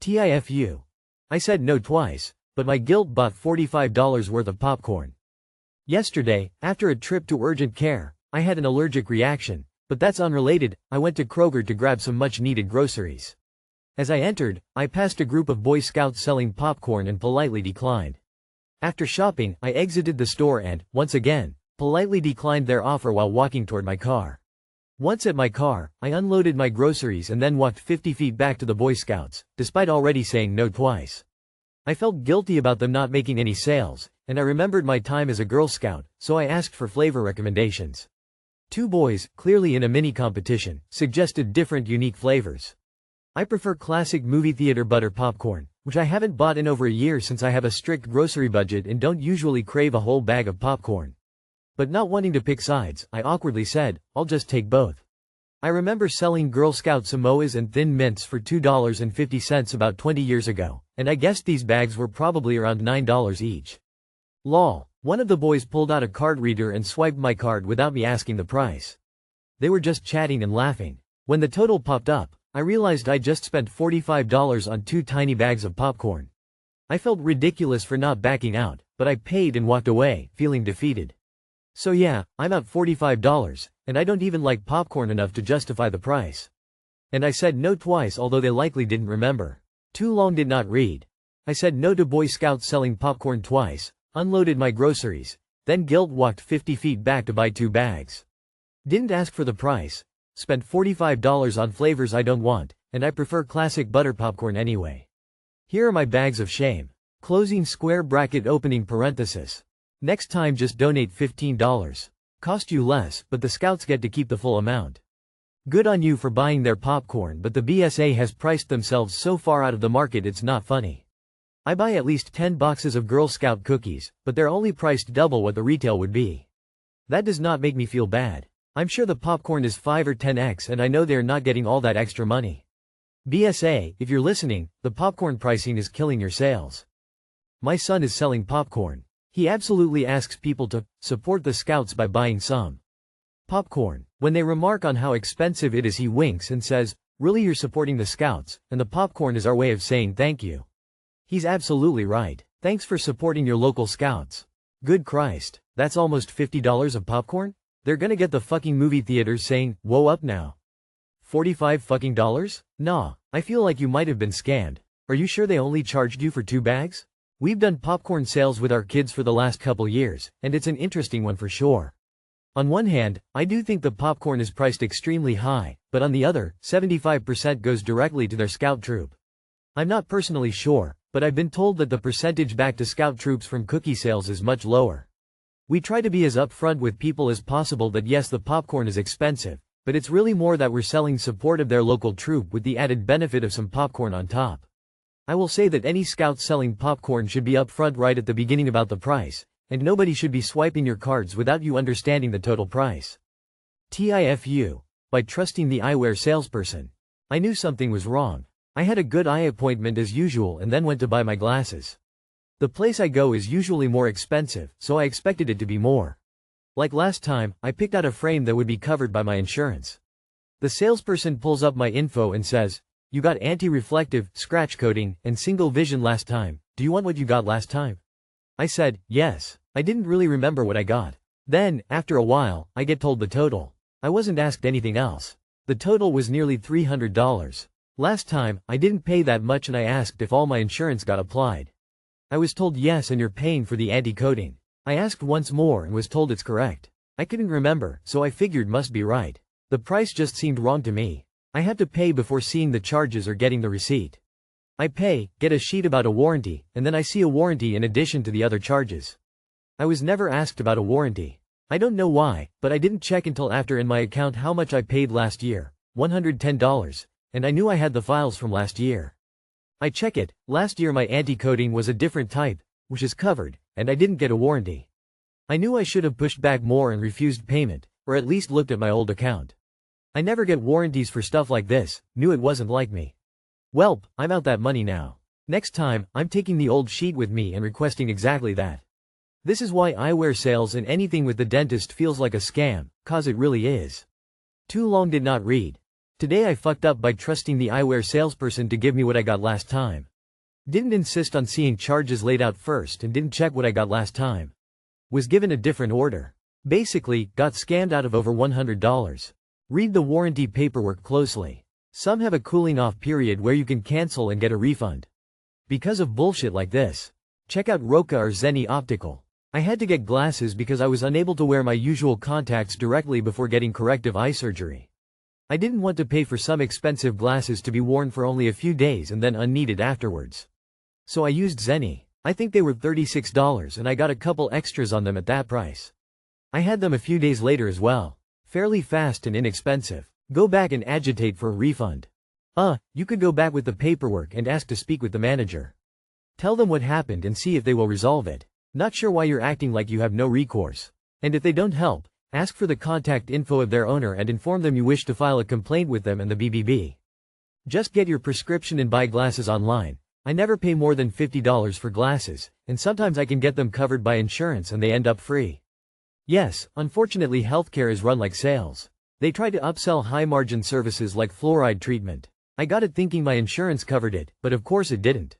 TIFU. I said no twice, but my guilt bought $45 worth of popcorn. Yesterday, after a trip to urgent care, I had an allergic reaction, but that's unrelated. I went to Kroger to grab some much-needed groceries. As I entered, I passed a group of Boy Scouts selling popcorn and politely declined. After shopping, I exited the store and, once again, politely declined their offer while walking toward my car. Once at my car, I unloaded my groceries and then walked 50 feet back to the Boy Scouts, despite already saying no twice. I felt guilty about them not making any sales, and I remembered my time as a Girl Scout, so I asked for flavor recommendations. Two boys, clearly in a mini competition, suggested different unique flavors. I prefer classic movie theater butter popcorn, which I haven't bought in over a year since I have a strict grocery budget and don't usually crave a whole bag of popcorn. But not wanting to pick sides, I awkwardly said, I'll just take both. I remember selling Girl Scout Samoas and Thin Mints for $2.50 about 20 years ago, and I guessed these bags were probably around $9 each. Lol. One of the boys pulled out a card reader and swiped my card without me asking the price. They were just chatting and laughing. When the total popped up, I realized I just spent $45 on 2 tiny bags of popcorn. I felt ridiculous for not backing out, but I paid and walked away, feeling defeated. So yeah, I'm out $45, and I don't even like popcorn enough to justify the price. And I said no twice, although they likely didn't remember. Too long did not read. I said no to Boy Scouts selling popcorn twice, unloaded my groceries, then guilt walked 50 feet back to buy 2 bags. Didn't ask for the price, spent $45 on flavors I don't want, and I prefer classic butter popcorn anyway. Here are my bags of shame. Closing square bracket opening parenthesis. Next time just donate $15. Cost you less, but the Scouts get to keep the full amount. Good on you for buying their popcorn, but the BSA has priced themselves so far out of the market it's not funny. I buy at least 10 boxes of Girl Scout cookies, but they're only priced double what the retail would be. That does not make me feel bad. I'm sure the popcorn is 5 or 10x and I know they're not getting all that extra money. BSA, if you're listening, the popcorn pricing is killing your sales. My son is selling popcorn. He absolutely asks people to support the Scouts by buying some popcorn. When they remark on how expensive it is, he winks and says, "Really, you're supporting the Scouts, and the popcorn is our way of saying thank you." He's absolutely right. Thanks for supporting your local Scouts. Good Christ, that's almost $50 of popcorn? They're gonna get the fucking movie theaters saying, "Whoa up now." $45 fucking dollars? Nah, I feel like you might have been scammed. Are you sure they only charged you for 2 bags? We've done popcorn sales with our kids for the last couple years, and it's an interesting one for sure. On one hand, I do think the popcorn is priced extremely high, but on the other, 75% goes directly to their Scout troop. I'm not personally sure, but I've been told that the percentage back to Scout troops from cookie sales is much lower. We try to be as upfront with people as possible that yes, the popcorn is expensive, but it's really more that we're selling support of their local troop with the added benefit of some popcorn on top. I will say that any Scout selling popcorn should be upfront right at the beginning about the price, and nobody should be swiping your cards without you understanding the total price. TIFU. By trusting the eyewear salesperson. I knew something was wrong. I had a good eye appointment as usual and then went to buy my glasses. The place I go is usually more expensive, so I expected it to be more. Like last time, I picked out a frame that would be covered by my insurance. The salesperson pulls up my info and says, "You got anti-reflective, scratch coating, and single vision last time. Do you want what you got last time?" I said, yes. I didn't really remember what I got. Then, after a while, I get told the total. I wasn't asked anything else. The total was nearly $300. Last time, I didn't pay that much and I asked if all my insurance got applied. I was told yes, and you're paying for the anti-coating. I asked once more and was told it's correct. I couldn't remember, so I figured must be right. The price just seemed wrong to me. I had to pay before seeing the charges or getting the receipt. I pay, get a sheet about a warranty, and then I see a warranty in addition to the other charges. I was never asked about a warranty. I don't know why, but I didn't check until after in my account how much I paid last year, $110, and I knew I had the files from last year. I check it, last year my anti-coating was a different type, which is covered, and I didn't get a warranty. I knew I should have pushed back more and refused payment, or at least looked at my old account. I never get warranties for stuff like this, knew it wasn't like me. Welp, I'm out that money now. Next time, I'm taking the old sheet with me and requesting exactly that. This is why eyewear sales and anything with the dentist feels like a scam, cause it really is. Too long did not read. Today I fucked up by trusting the eyewear salesperson to give me what I got last time. Didn't insist on seeing charges laid out first and didn't check what I got last time. Was given a different order. Basically, got scammed out of over $100. Read the warranty paperwork closely. Some have a cooling off period where you can cancel and get a refund. Because of bullshit like this. Check out Roca or Zenni Optical. I had to get glasses because I was unable to wear my usual contacts directly before getting corrective eye surgery. I didn't want to pay for some expensive glasses to be worn for only a few days and then unneeded afterwards. So I used Zenni. I think they were $36 and I got a couple extras on them at that price. I had them a few days later as well. Fairly fast and inexpensive. Go back and agitate for a refund. You could go back with the paperwork and ask to speak with the manager. Tell them what happened and see if they will resolve it. Not sure why you're acting like you have no recourse. And if they don't help, ask for the contact info of their owner and inform them you wish to file a complaint with them and the BBB. Just get your prescription and buy glasses online. I never pay more than $50 for glasses, and sometimes I can get them covered by insurance and they end up free. Yes, unfortunately healthcare is run like sales. They try to upsell high-margin services like fluoride treatment. I got it thinking my insurance covered it, but of course it didn't.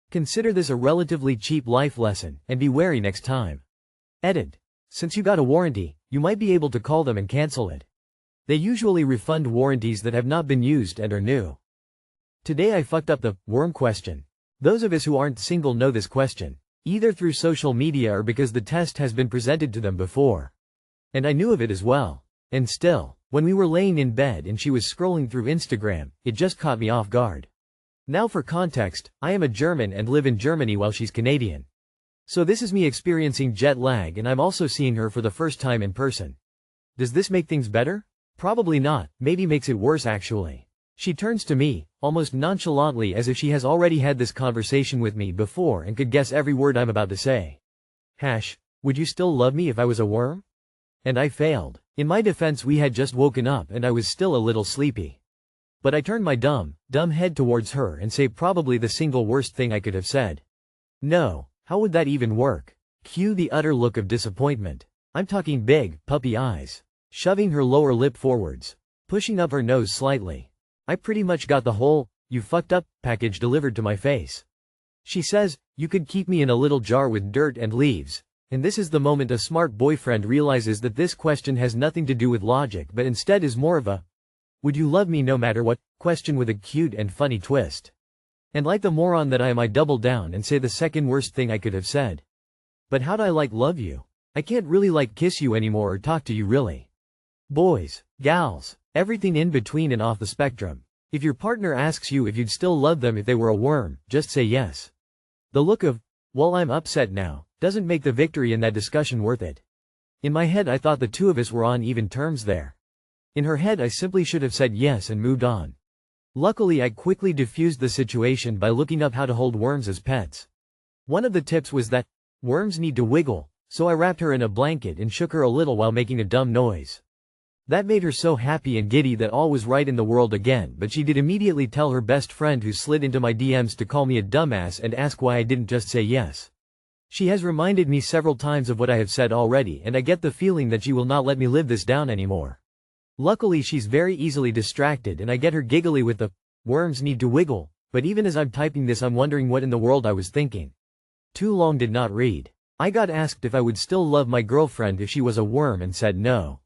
Consider this a relatively cheap life lesson, and be wary next time. Edit. Since you got a warranty, you might be able to call them and cancel it. They usually refund warranties that have not been used and are new. Today I fucked up the worm question. Those of us who aren't single know this question, either through social media or because the test has been presented to them before. And I knew of it as well. And still, when we were laying in bed and she was scrolling through Instagram, it just caught me off guard. Now for context, I am a German and live in Germany while she's Canadian. So this is me experiencing jet lag and I'm also seeing her for the first time in person. Does this make things better? Probably not, maybe makes it worse actually. She turns to me, almost nonchalantly as if she has already had this conversation with me before and could guess every word I'm about to say. Would you still love me if I was a worm? And I failed. In my defense, we had just woken up and I was still a little sleepy. But I turned my dumb head towards her and say probably the single worst thing I could have said. No, how would that even work? Cue the utter look of disappointment. I'm talking big, puppy eyes. Shoving her lower lip forwards. Pushing up her nose slightly. I pretty much got the whole, "you fucked up" package delivered to my face. She says, "You could keep me in a little jar with dirt and leaves." And this is the moment a smart boyfriend realizes that this question has nothing to do with logic but instead is more of a "would you love me no matter what" question with a cute and funny twist. And like the moron that I double down and say the second worst thing I could have said. But how'd I love you? I can't really kiss you anymore or talk to you really. Boys, gals, everything in between and off the spectrum. If your partner asks you if you'd still love them if they were a worm, just say yes. The look of, "well, I'm upset now," doesn't make the victory in that discussion worth it. In my head I thought the two of us were on even terms there. In her head I simply should have said yes and moved on. Luckily I quickly diffused the situation by looking up how to hold worms as pets. One of the tips was that worms need to wiggle, so I wrapped her in a blanket and shook her a little while making a dumb noise. That made her so happy and giddy that all was right in the world again, but she did immediately tell her best friend who slid into my DMs to call me a dumbass and ask why I didn't just say yes. She has reminded me several times of what I have said already and I get the feeling that she will not let me live this down anymore. Luckily she's very easily distracted and I get her giggly with the "worms need to wiggle," but even as I'm typing this I'm wondering what in the world I was thinking. Too long did not read. I got asked if I would still love my girlfriend if she was a worm and said no.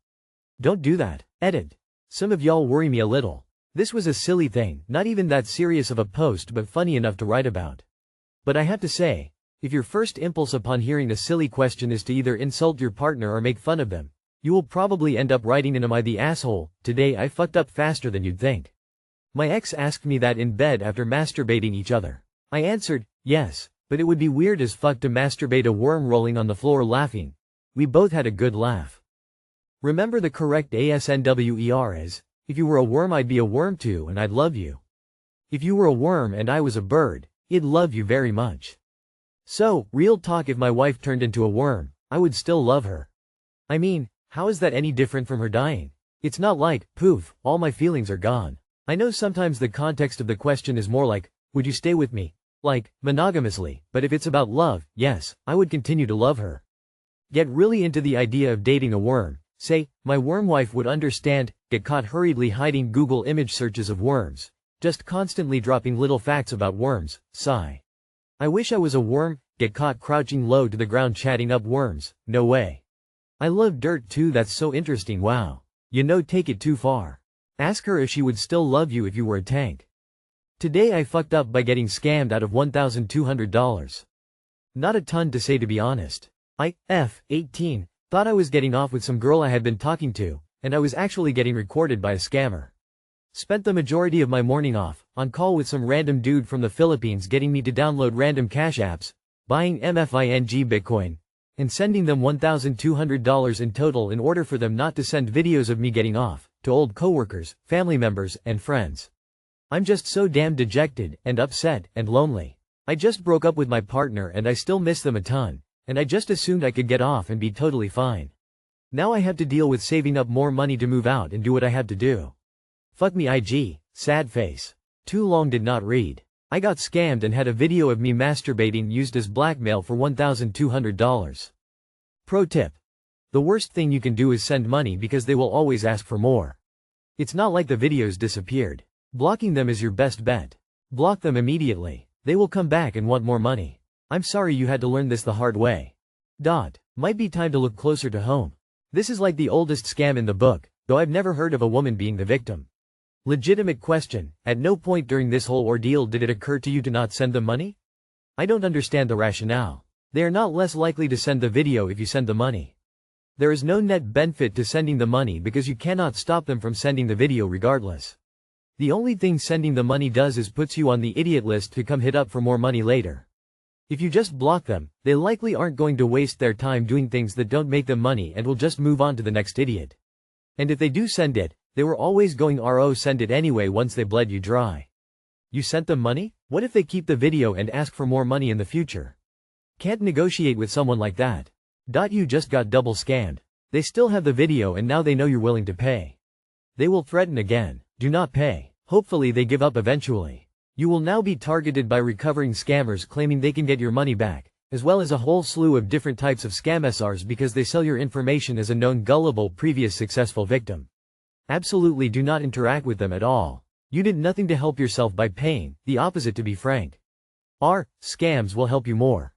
Don't do that. Edit. Some of y'all worry me a little. This was a silly thing, not even that serious of a post but funny enough to write about. But I have to say, if your first impulse upon hearing a silly question is to either insult your partner or make fun of them, you will probably end up writing in "Am I the asshole? Today I fucked up faster than you'd think." My ex asked me that in bed after masturbating each other. I answered, yes, but it would be weird as fuck to masturbate a worm rolling on the floor laughing. We both had a good laugh. Remember the correct ASNWER as, if you were a worm I'd be a worm too and I'd love you. If you were a worm and I was a bird, I'd love you very much. So, real talk, if my wife turned into a worm, I would still love her. I mean, how is that any different from her dying? It's not like, poof, all my feelings are gone. I know sometimes the context of the question is more like, would you stay with me? Like, monogamously, but if it's about love, yes, I would continue to love her. Get really into the idea of dating a worm. Say, my worm wife would understand, get caught hurriedly hiding Google image searches of worms. Just constantly dropping little facts about worms, sigh. I wish I was a worm, get caught crouching low to the ground chatting up worms, no way. I love dirt too, that's so interesting, wow. Take it too far. Ask her if she would still love you if you were a tank. Today I fucked up by getting scammed out of $1,200. Not a ton to say, to be honest. 18, thought I was getting off with some girl I had been talking to, and I was actually getting recorded by a scammer. Spent the majority of my morning off, on call with some random dude from the Philippines getting me to download random cash apps, buying MFING Bitcoin, and sending them $1,200 in total in order for them not to send videos of me getting off, to old coworkers, family members, and friends. I'm just so damn dejected, and upset, and lonely. I just broke up with my partner and I still miss them a ton, and I just assumed I could get off and be totally fine. Now I have to deal with saving up more money to move out and do what I have to do. Fuck me IG, sad face. Too long did not read. I got scammed and had a video of me masturbating used as blackmail for $1,200. Pro tip. The worst thing you can do is send money because they will always ask for more. It's not like the videos disappeared. Blocking them is your best bet. Block them immediately. They will come back and want more money. I'm sorry you had to learn this the hard way. Might be time to look closer to home. This is like the oldest scam in the book, though I've never heard of a woman being the victim. Legitimate question, at no point during this whole ordeal did it occur to you to not send them money? I don't understand the rationale. They are not less likely to send the video if you send the money. There is no net benefit to sending the money because you cannot stop them from sending the video regardless. The only thing sending the money does is puts you on the idiot list to come hit up for more money later. If you just block them, they likely aren't going to waste their time doing things that don't make them money and will just move on to the next idiot. And if they do send it, they were always going to send it anyway once they bled you dry. You sent them money? What if they keep the video and ask for more money in the future? Can't negotiate with someone like that. You just got double scammed. They still have the video and now they know you're willing to pay. They will threaten again. Do not pay. Hopefully they give up eventually. You will now be targeted by recovering scammers claiming they can get your money back, as well as a whole slew of different types of scam SRs because they sell your information as a known gullible previous successful victim. Absolutely do not interact with them at all. You did nothing to help yourself by paying, the opposite to be frank. Scams will help you more.